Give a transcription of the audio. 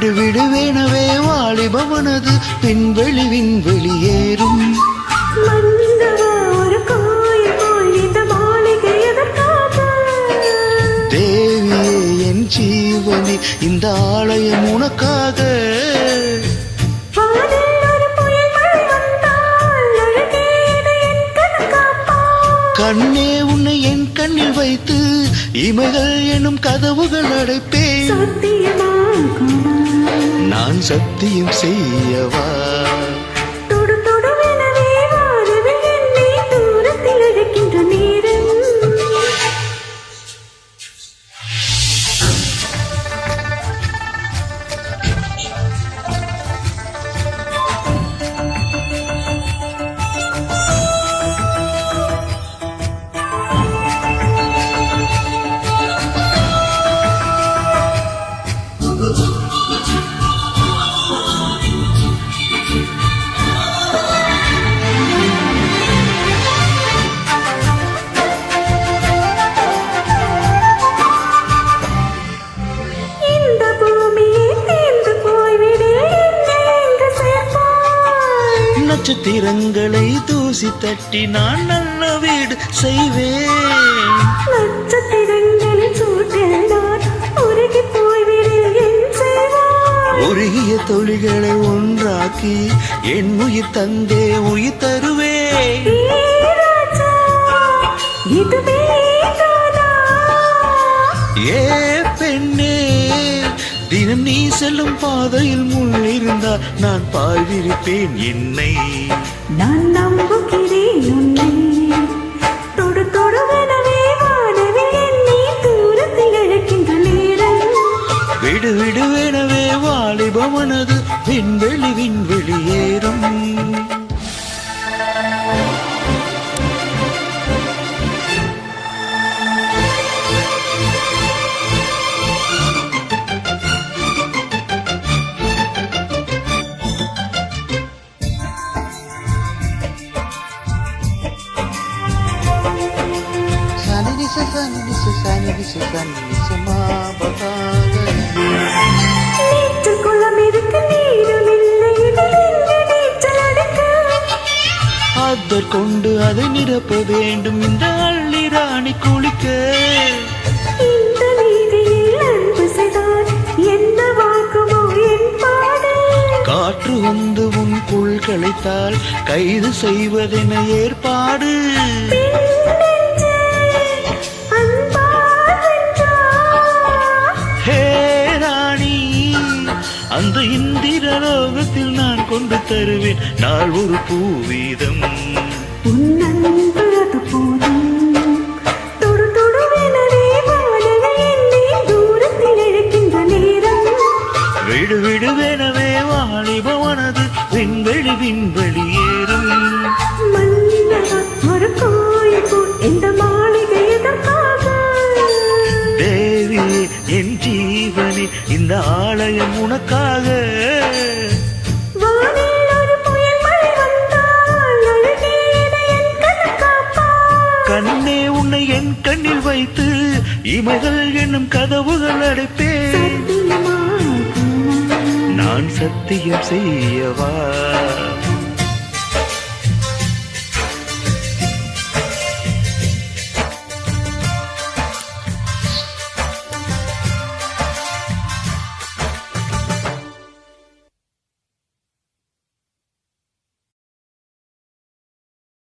விடு விடுவேனவே வாலிபவனது விண்வெளி விண்வெளியேறும் தேவியே என் ஜீவனே இந்த ஆலயம் உனக்காக கண்ணே உன்னை என் கண்ணில் வைத்து இமைகள் எனும் கதவுகள் அடைப்பேன் நான் சத்தியம் செய்யவா நட்சத்திரங்களை தூசி தட்டி நான் நல்ல வீடு செய்வேன் உருகிய தொழில்களை ஒன்றாக்கி என் உயிர் தந்தே உயிர் தருவேன் ஏ பெண்ணே தினம் நீ செல்லும் பாதையில் முள் இருந்தால் நான் பாய் விரிப்பேன் என்னை நான் நம்புகிறேன் உன்னை தொடு தொடுவனவே வானவே என்னை தூரத்தில் இழக்கின்ற நேரம் விடு விடுவெனவே வாலிபமனது விண்வெளி விண்வெளியேறும் கொண்டு அதை நிரப்ப வேண்டும் இந்த அள்ளி ராணி குளிக்க இந்த வீதியில் அன்பு செய்தால் என்ன வாக்குமோ என் பாடு காற்று வந்து உன் புல் களைத்தால் கைது செய்வதென ஏற்பாடு ஹே ராணி அந்த இந்திர லோகத்தில் நான் கொண்டு தருவேன் நாள் ஒரு பூவீதம் விடு விடுவெனவே வாலிபவனது விண்வெளி விண்வெளியேறும் ஒரு கோயில் இந்த மாளிகை எதற்காக தேவி என் ஜீவனே இந்த ஆலயம் உனக்காக கண்ணே உன்னை என் கண்ணில் வைத்து இமைகள் என்னும் கதவுகள் அடைப்பேன் நான் சத்தியம் செய்யவா